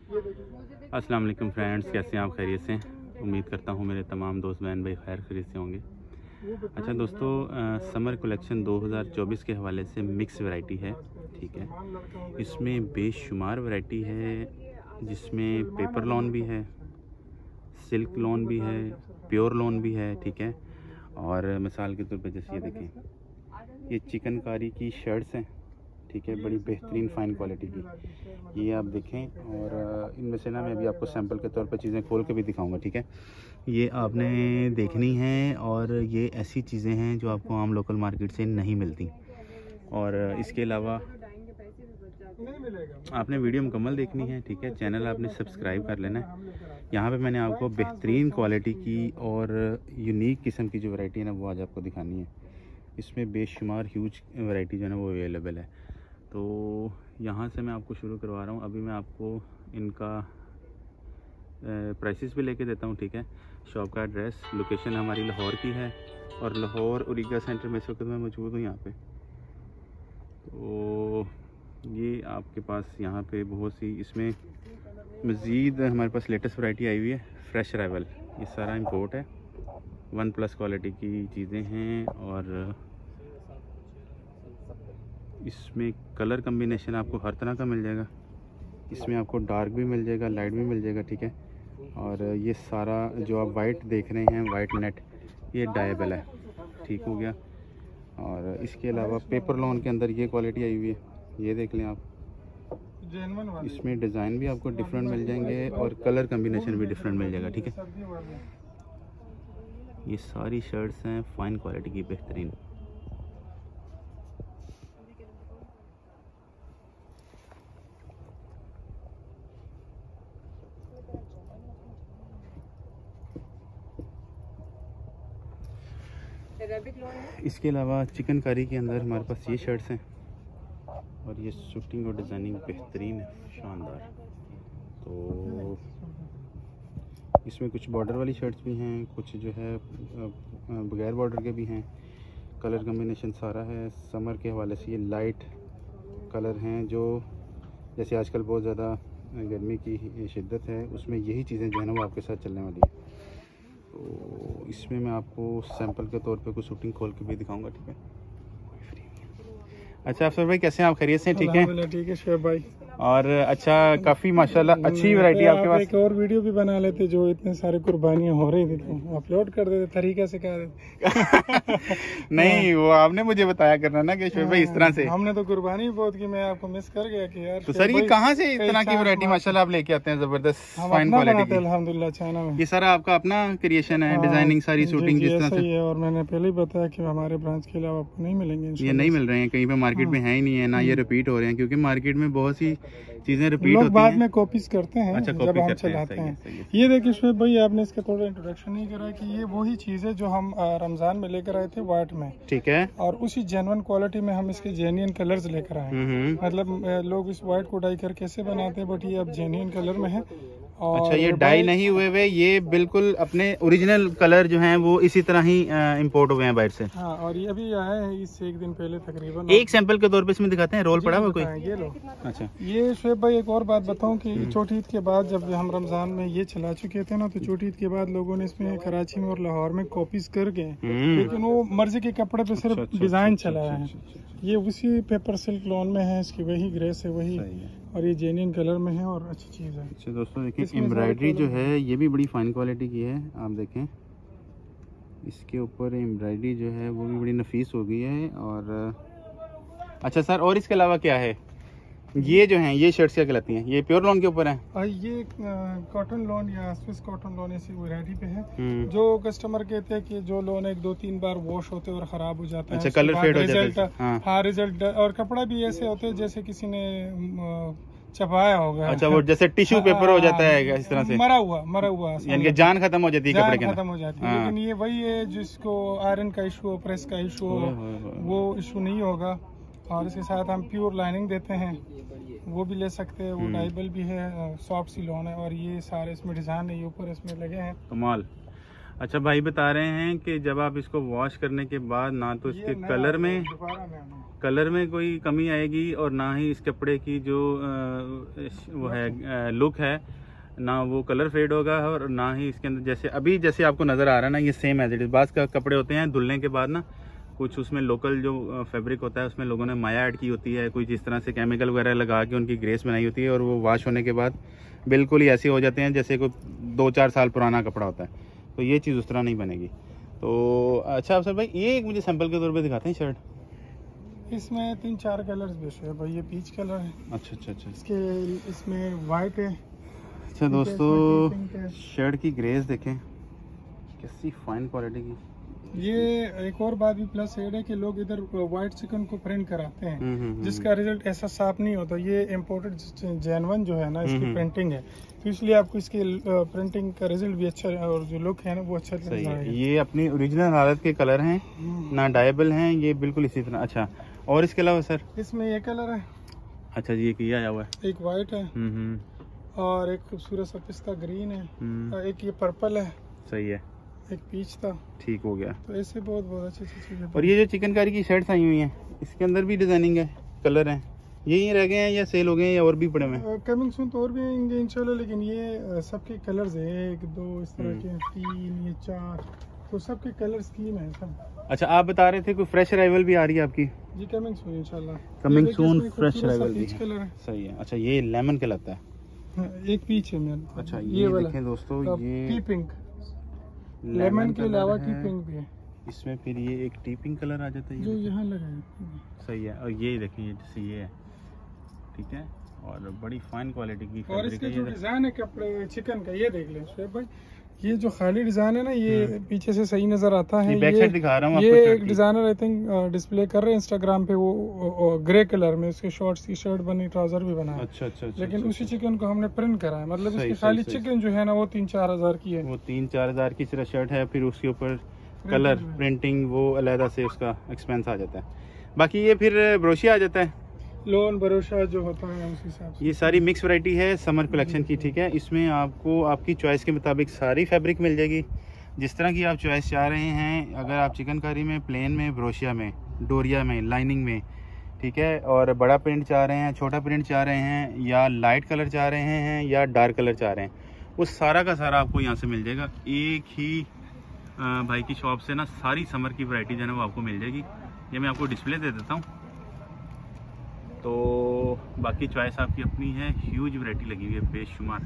अस्सलाम वालेकुम फ्रेंड्स, कैसे हैं आप? खैरियत से? उम्मीद करता हूँ मेरे तमाम दोस्त बहन भाई खैर खैरियत से होंगे। अच्छा दोस्तों, समर कलेक्शन 2024 के हवाले से मिक्स वैरायटी है, ठीक है। इसमें बेशुमार वैरायटी है, जिसमें पेपर लॉन भी है, सिल्क लॉन भी है, प्योर लॉन भी है, ठीक है। और मिसाल के तौर पे जैसे ये देखें, ये चिकनकारी की शर्ट्स हैं, ठीक है, बड़ी बेहतरीन फ़ाइन क्वालिटी की। ये आप देखें, और इनमें से ना मैं अभी आपको सैंपल के तौर पर चीज़ें खोल के भी दिखाऊंगा, ठीक है। ये आपने देखनी है, और ये ऐसी चीज़ें हैं जो आपको आम लोकल मार्केट से नहीं मिलती। और इसके अलावा आपने वीडियो मुकम्मल देखनी है, ठीक है। चैनल आपने सब्सक्राइब कर लेना है। यहाँ पे मैंने आपको बेहतरीन क्वालिटी की और यूनिक किस्म की जो वैरायटी है ना, वो आज आपको दिखानी है। इसमें बेशुमार ह्यूज वैरायटी जो है ना, वो अवेलेबल है। तो यहाँ से मैं आपको शुरू करवा रहा हूँ। अभी मैं आपको इनका प्राइसेस भी लेके देता हूँ, ठीक है। शॉप का एड्रेस, लोकेशन हमारी लाहौर की है, और लाहौर उरीगा सेंटर में इस वक्त मैं मौजूद हूँ यहाँ पे। तो ये आपके पास यहाँ पे बहुत सी, इसमें मज़ीद हमारे पास लेटेस्ट वैरायटी आई हुई है, फ्रेश अराइवल। ये सारा इंपोर्ट है, 1+ क्वालिटी की चीज़ें हैं। और इसमें कलर कम्बिनेशन आपको हर तरह का मिल जाएगा। इसमें आपको डार्क भी मिल जाएगा, लाइट भी मिल जाएगा, ठीक है। और ये सारा जो आप वाइट देख रहे हैं, वाइट नेट, ये डायबल है, ठीक हो गया। और इसके अलावा पेपर लॉन के अंदर ये क्वालिटी आई हुई है, ये देख लें आप। इसमें डिज़ाइन भी आपको डिफरेंट मिल जाएंगे, और कलर कम्बिनेशन भी डिफरेंट मिल जाएगा, ठीक है। ये सारी शर्ट्स हैं फ़ाइन क्वालिटी की, बेहतरीन। इसके अलावा चिकनकारी के अंदर हमारे पास ये शर्ट्स हैं, और ये शूटिंग और डिज़ाइनिंग बेहतरीन है, शानदार। तो इसमें कुछ बॉर्डर वाली शर्ट्स भी हैं, कुछ जो है बगैर बॉर्डर के भी हैं। कलर कम्बिनेशन सारा है। समर के हवाले से ये लाइट कलर हैं, जो जैसे आजकल बहुत ज़्यादा गर्मी की शिद्दत है, उसमें यही चीज़ें जो है ना, वो आपके साथ चलने वाली है। तो इसमें मैं आपको सैंपल के तौर पे कुछ शूटिंग खोल के भी दिखाऊंगा, ठीक है। अच्छा अफसर भाई, कैसे हैं आप? खैरियत से? ठीक है, ठीक है शेफ भाई। और अच्छा, काफ़ी माशाल्लाह अच्छी वैरायटी आपके पास। एक और वीडियो भी बना लेते, जो इतने सारे कुर्बानियां हो रही थी तो अपलोड कर देते, तरीके से कह देते। नहीं, वो आपने मुझे बताया करना ना कि शेफ भाई इस तरह से। हमने तो कुर्बानी बहुत की, मैं आपको मिस कर गया कि यार। तो सर ये कहाँ से इतना की वैरायटी माशाल्लाह आप लेके आते हैं, जबरदस्त फाइन क्वालिटी की? अल्हम्दुलिल्लाह चाइना में। ये सारा आपका अपना क्रिएशन है, डिजाइनिंग सारी शूटिंग जिस तरह से? और मैंने पहले ही बताया कि हमारे ब्रांच के अलावा आपको नहीं मिलेंगे, ये नहीं मिल रहे हैं कहीं पे, मार्केट में है ही नहीं है ना, ये रिपीट हो रहे हैं, क्योंकि मार्केट में बहुत सी चीजें रिपीट होती हैं, बाद में कॉपीज करते हैं। अच्छा, जब हम चलाते हैं। ये देखिए शुएब भाई, आपने इसका थोड़ा इंट्रोडक्शन नहीं करा कि ये वही चीज है जो हम रमजान में लेकर आए थे वाइट में, ठीक है। और उसी जेन्युइन क्वालिटी में हम इसके जेन्युइन कलर्स लेकर आए। मतलब लोग इस वाइट को डाई कर कैसे बनाते हैं, बट ये अब जेन्युइन कलर में है। और अच्छा, ये डाई नहीं हुए हुए, ये बिल्कुल अपने ओरिजिनल कलर जो हैं वो इसी तरह ही इंपोर्ट हुए हैं बाहर से। हाँ, और ये अभी आया है इससे एक दिन पहले तकरीबन। एक सैंपल के तौर पे इसमें दिखाते हैं, रोल पड़ा हुआ कोई? ये लो। अच्छा, ये शुएब भाई एक और बात बताऊं कि चोटी ईद के बाद जब हम रमजान में ये चला चुके थे ना, तो चोटी ईद के बाद लोगों ने इसमें कराची में और लाहौर में कॉपीज करके, लेकिन वो मर्जी के कपड़े पे सिर्फ डिजाइन चलाया है। ये उसी पेपर सिल्क लॉन में है, इसकी वही ग्रेस है, वही, और ये जेन्युइन कलर में है और अच्छी चीज़ है। अच्छा दोस्तों देखिए, एम्ब्रॉयडरी जो है ये भी बड़ी फाइन क्वालिटी की है, आप देखें इसके ऊपर एम्ब्रॉयडरी जो है वो भी बड़ी नफीस हो गई है। और अच्छा सर, और इसके अलावा क्या है? ये जो हैं ये शर्ट्स क्या कहलाती हैं? ये प्योर लॉन के ऊपर है? ये कॉटन लॉन या स्विस कॉटन लॉन ऐसी वैरायटी पे है। जो कस्टमर कहते हैं कि जो लॉन 1-2-3 बार वॉश होते हैं और खराब हो जाता है। अच्छा, कलर फेड हो जाता है। हाँ, रिजल्ट। और कपड़ा भी ऐसे होते हैं जैसे किसी ने चपाया होगा। अच्छा, वो जैसे टिश्यू पेपर हो जाता है इस तरह से, मरा हुआ, यानी कि जान खत्म हो जाती है कपड़े के अंदर। खत्म हो जाती है। लेकिन ये वही है जिसको आयरन का इशू हो, प्रेस का इशू हो, वो इशू नहीं होगा। और इसके साथ हम प्योर लाइनिंग देते हैं, वो भी ले सकते हैं। वो डाइबल भी है, सॉफ्ट सी लॉन है, और ये सारे इसमें डिजाइन है, ये ऊपर इसमें लगे हैं। कमाल। अच्छा, भाई बता रहे हैं कि जब आप इसको वॉश करने के बाद ना तो इसके कलर में कोई कमी आएगी और ना ही इस कपड़े की जो वो है लुक है, ना वो कलर फेड होगा और ना ही इसके अंदर जैसे आपको नज़र आ रहा है ना, ये सेम एज इट इज़। बाज़ का कपड़े होते हैं धुलने के बाद ना कुछ उसमें लोकल जो फैब्रिक होता है उसमें लोगों ने माया ऐड की होती है, कुछ इस तरह से केमिकल वगैरह लगा के उनकी ग्रेस बनाई होती है और वो वॉश होने के बाद बिल्कुल ही ऐसे हो जाते हैं जैसे कोई 2-4 साल पुराना कपड़ा होता है। तो ये चीज़ उस तरह नहीं बनेगी। तो अच्छा अफसर भाई, ये एक मुझे सैंपल के तौर पे दिखाते हैं शर्ट। इसमें 3-4 कलर्स बेशक है भाई। ये पीच कलर है। अच्छा। इसमें वाइट है। अच्छा दोस्तों, शर्ट की ग्रेस देखें कैसी फाइन क्वालिटी की। ये एक और बात भी प्लस एड है कि लोग इधर व्हाइट चिकन को प्रिंट कराते हैं, जिसका रिजल्ट ऐसा साफ नहीं होता। ये इम्पोर्टेड जेनवन जो है ना, इसकी प्रिंटिंग है, तो इसलिए आपको इसकी प्रिंटिंग का रिजल्ट भी अच्छा और जो लुक है ना वो अच्छा सही है। ये अपनी ओरिजिनल हालत के कलर हैं, ना डायबल हैं, ये बिल्कुल इसी तरह। अच्छा, और इसके अलावा सर? इसमें ये कलर है। अच्छा जी, ये आया हुआ है। एक वाइट है और एक खूबसूरत सा पिस्ता ग्रीन है, एक ये पर्पल है। सही है। एक पीच था। ठीक हो गया। तो ऐसे बहुत अच्छी चीजें। और ये जो चिकनकारी की शर्ट्स आई हुई हैं, इसके अंदर भी डिजाइनिंग है, कलर हैं, यही रह गए हैं या सेल हो गए हैं या और भी पड़े हुए हैं? कमिंग सून तो और भी आएंगे इंशाल्लाह, लेकिन ये सबके कलर्स है, 1 2 इस तरह के, 3 ये 4, तो सबके कलर स्कीम है सब। अच्छा, आप बता रहे थे कोई फ्रेश अराइवल भी आ रही है आपकी? जी, कमिंग सून इंशाल्लाह। कमिंग सून फ्रेश अराइवल भी कलर है। सही है। अच्छा, ये लेमन कहलाता है। एक पीच है मेरे। अच्छा, ये देखें दोस्तों, ये टी पिंक, लेमन के अलावा टी पिंक भी है इसमें। फिर ये एक टी पिंक कलर आ जाता है जो यहाँ लगा है। सही है। और ये देखें, ये जैसे ये है, ठीक है, और बड़ी फाइन क्वालिटी की और इसके जो डिजाइन है कपड़े चिकन का, ये देख लें शुएब भाई, ये जो खाली डिजाइन है ना, ये पीछे से सही नजर आता है। बैक साइड दिखा रहा हूं ये एक डिजाइनर आई थिंक डिस्प्ले कर रहे हैं इंस्टाग्राम पे, वो ग्रे कलर में उसके शॉर्ट्स की शर्ट बनी, ट्राउजर भी बना है। अच्छा। लेकिन उसी चिकन को हमने प्रिंट करा है, मतलब इसकी खाली चिकन जो है ना वो 3-4 हजार की है। वो 3-4 हजार की सिर्फ शर्ट है, फिर उसके ऊपर कलर प्रिंटिंग वो अलग से उसका एक्सपेंस आ जाता है। बाकी ये फिर ब्रोशिया आ जाता है, लोन भरोसा जो होता है उस हिसाब से। ये सारी मिक्स वैरायटी है समर कलेक्शन की, ठीक है। इसमें आपको आपकी चॉइस के मुताबिक सारी फैब्रिक मिल जाएगी, जिस तरह की आप चॉइस चाह रहे हैं। अगर आप चिकनकारी में, प्लेन में, ब्रोशिया में, डोरिया में, लाइनिंग में, ठीक है, और बड़ा प्रिंट चाह रहे हैं, छोटा प्रिंट चाह रहे हैं, या लाइट कलर चाह रहे हैं, या डार्क कलर चाह रहे हैं, वो सारा का सारा आपको यहाँ से मिल जाएगा। एक ही भाई की शॉप से ना सारी समर की वैरायटी जो है वो आपको मिल जाएगी। ये मैं आपको डिस्प्ले दे देता हूँ, तो बाकी चॉइस आपकी अपनी है। ह्यूज वैरायटी लगी हुई है बेशुमार।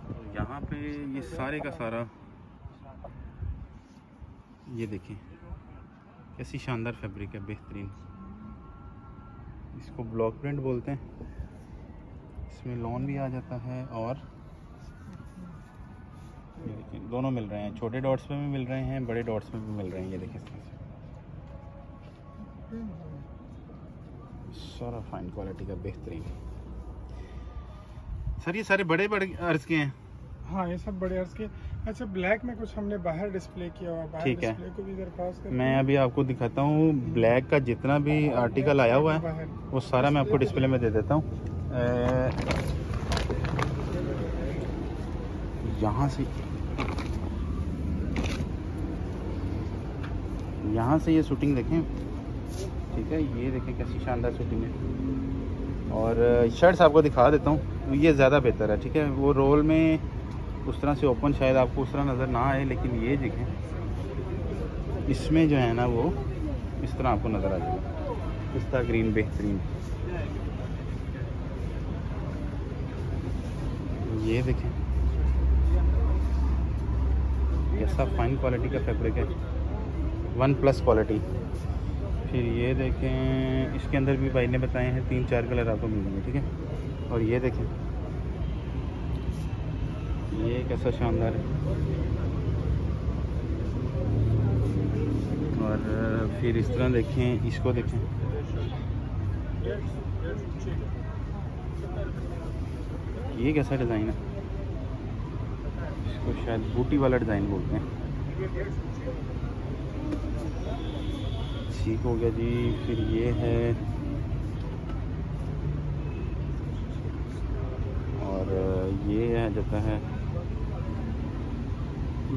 तो यहाँ पे ये सारे का सारा, ये देखें कैसी शानदार फैब्रिक है, बेहतरीन। इसको ब्लॉक प्रिंट बोलते हैं। इसमें लॉन भी आ जाता है और ये देखिए दोनों मिल रहे हैं, छोटे डॉट्स में भी मिल रहे हैं, बड़े डॉट्स में भी मिल रहे हैं। ये देखिए सारा फाइन क्वालिटी का बेहतरीन। सर ये सारे बड़े अर्ज के हैं? हाँ, ये सब बड़े अर्ज के। अच्छा, ब्लैक में कुछ हमने बाहर डिस्प्ले किया हुआ है, ठीक है, को भी इधर पास करके मैं अभी आपको दिखाता हूँ। ब्लैक का जितना भी आर्टिकल आया हुआ है वो सारा मैं आपको डिस्प्ले में दे देता हूँ। यहाँ से ये शूटिंग देखें, ठीक है, ये देखें कैसी शानदार शूटिंग है। और शर्ट्स आपको दिखा देता हूँ, ये ज़्यादा बेहतर है, ठीक है। वो रोल में उस तरह से ओपन शायद आपको उस तरह नज़र ना आए, लेकिन ये देखें इसमें जो है ना वो इस तरह आपको नज़र आ जाएगा। पिस्ता ग्रीन बेहतरीन, ये देखें कैसा फाइन क्वालिटी का फैब्रिक है, 1+ क्वालिटी। फिर ये देखें, इसके अंदर भी भाई ने बताए हैं 3-4 कलर आपको मिलेंगे, ठीक है। और ये देखें ये कैसा शानदार है। और फिर इस तरह देखें, इसको देखें, ये कैसा डिज़ाइन है, इसको शायद बूटी वाला डिज़ाइन बोलते हैं। ठीक हो गया जी। फिर ये है, और ये आ जाता है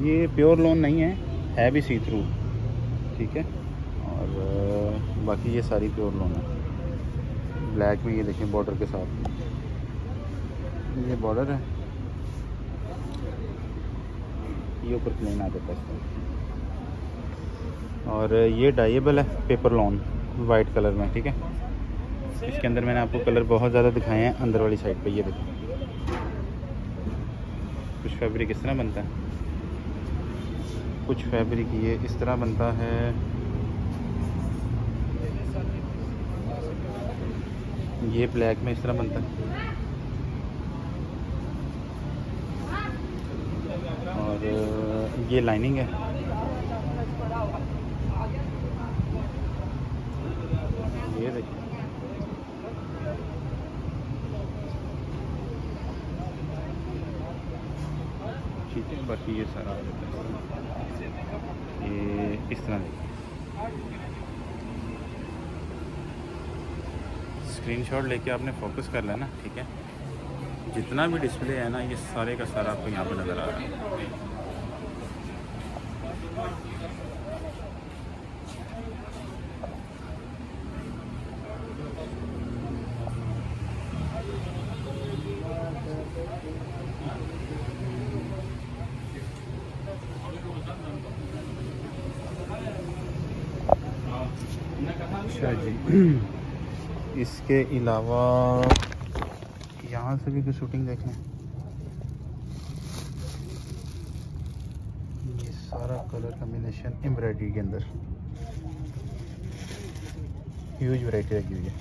ये प्योर लॉन नहीं है भी सी थ्रू, ठीक है। और बाकी ये सारी प्योर लॉन है। ब्लैक में ये देखें बॉर्डर के साथ, ये बॉर्डर है, ये ऊपर प्लेन आ जाता है। और ये डाइएबल है पेपर लॉन वाइट कलर में, ठीक है। इसके अंदर मैंने आपको कलर बहुत ज़्यादा दिखाए हैं अंदर वाली साइड पे। ये देखो कुछ फैब्रिक इस तरह बनता है, कुछ फैब्रिक ये इस तरह बनता है, ये ब्लैक में इस तरह बनता है, और ये लाइनिंग है। ये देखिए ठीक है। बाकी ये सारा ये इस तरह देखिए। स्क्रीनशॉट लेके आपने फोकस कर लेना, ठीक है। जितना भी डिस्प्ले है ना, ये सारे का सारा आपको यहाँ पर नज़र आ रहा है। अच्छा जी, इसके अलावा यहाँ से भी कुछ शूटिंग देख लें। ये सारा कलर कम्बिनेशन एम्ब्रॉयडरी के अंदर, ह्यूज वैरायटी लगी हुई है।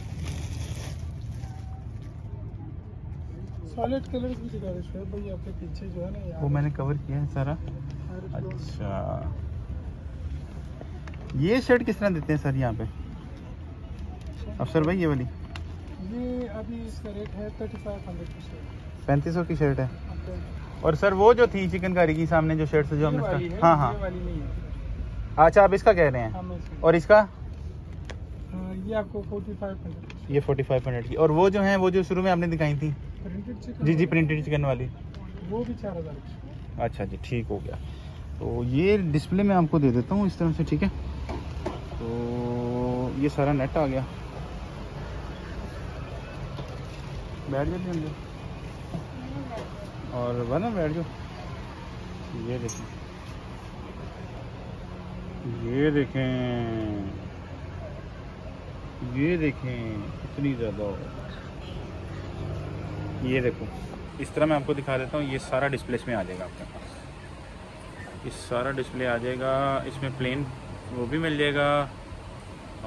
सॉलिड कलर भी दिखा रहे हैं भाई आपके पीछे जो है ना, वो मैंने कवर किया है सारा। अच्छा, ये शर्ट किस तरह देते हैं सर यहाँ पे अफसर भाई? ये वाली ये अभी इसका रेट है 3500 की शर्ट, 3500 की शर्ट है। और सर वो जो थी चिकनकारी की सामने जो शर्ट जो हमने, हाँ हाँ, ये वाली नहीं है। अच्छा आप इसका कह रहे हैं, और इसका ये आपको 4500, ये 4500 की। और वो जो है वो जो शुरू में आपने दिखाई थी, जी जी प्रिंटेड चिकन वाली, वो भी 4000 की। अच्छा जी ठीक हो गया। तो ये डिस्प्ले में आपको दे देता हूँ इस तरह से, ठीक है। तो ये सारा नेट आ गया, बैठ जाते अंदर और वरना बैठ जाओ। ये देखें, ये देखें, ये देखें कितनी ज़्यादा। ये देखो इस तरह मैं आपको दिखा देता हूँ। ये सारा डिस्प्ले इसमें आ जाएगा आपके पास, ये सारा डिस्प्ले आ जाएगा। इसमें प्लेन वो भी मिल जाएगा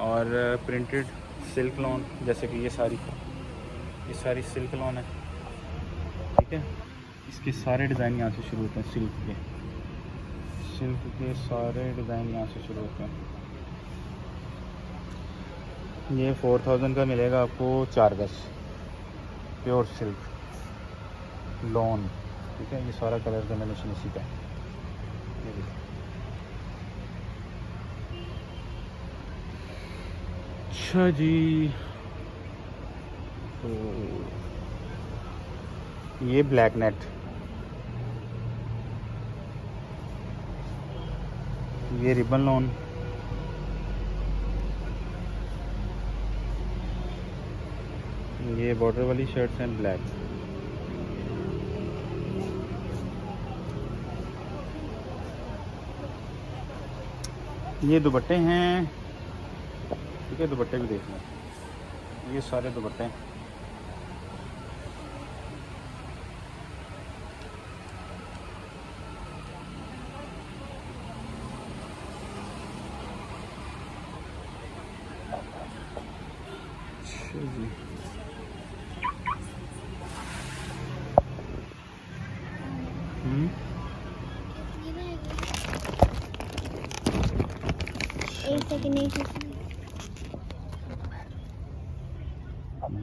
और प्रिंटेड सिल्क लॉन, जैसे कि ये सारी सिल्क लॉन है, ठीक है। इसके सारे डिज़ाइन यहाँ से शुरू होते हैं, सिल्क के सारे डिज़ाइन यहाँ से शुरू होते हैं। ये 4000 का मिलेगा आपको 4 गज प्योर सिल्क लॉन, ठीक है। ये सारा कलर कॉम्बिनेशन इसी का है। अच्छा जी, तो ये ब्लैक नेट, ये रिबन लॉन, ये बॉर्डर वाली शर्ट्स हैं ब्लैक, ये दुपट्टे हैं, ठीक है। दुपट्टे भी देख लें, ये सारे दुपट्टे हैं। अच्छा जी,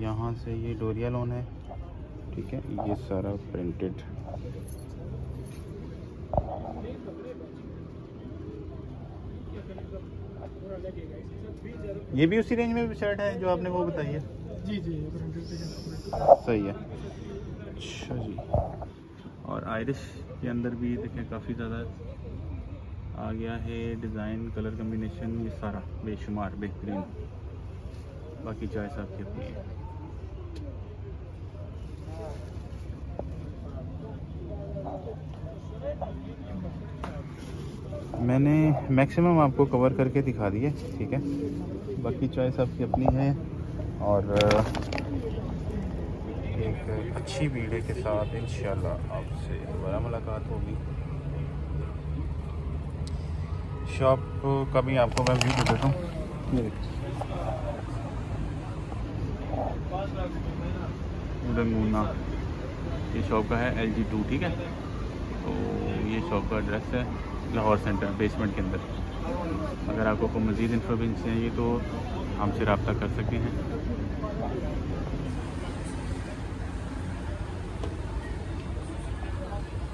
यहाँ से ये डोरिया लॉन है, ठीक है। ये सारा प्रिंटेड, ये भी उसी रेंज में शर्ट है जो आपने वो बताई है? जी जी सही है। अच्छा जी, और आयरिश ये अंदर भी देखें काफ़ी ज़्यादा आ गया है डिज़ाइन, कलर कम्बिनेशन, ये सारा बेशुमार बेहतरीन। बाकी चॉइस आपकी अपनी है। मैंने मैक्सिमम आपको कवर करके दिखा दिए, ठीक है। बाकी चॉइस आपकी अपनी है। और एक अच्छी वीडियो के साथ इंशाल्लाह आपसे दोबारा मुलाकात होगी। शॉप का भी आपको मैं व्यू देता हूँ। ये देखिए रंगूना, ये शॉप का है LG2, ठीक है। तो ये शॉप का एड्रेस है लाहौर सेंटर बेसमेंट के अंदर। अगर आपको कोई मज़ीद इन्फॉर्मेशन चाहिए तो हमसे रब्ता कर सकते हैं।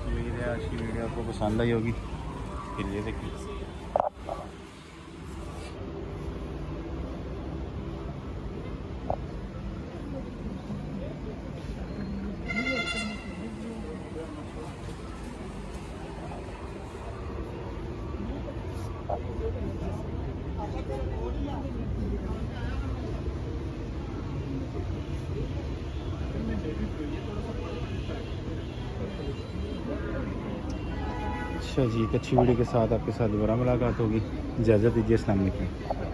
उम्मीद है आज की वीडियो आपको पसंद आई होगी। फिर ये देखिए अच्छा जी, एक अच्छी वीडियो के साथ आपके साथ दोबारा मुलाकात होगी। इजाज़त दीजिए, अस्सलाम वालेकुम।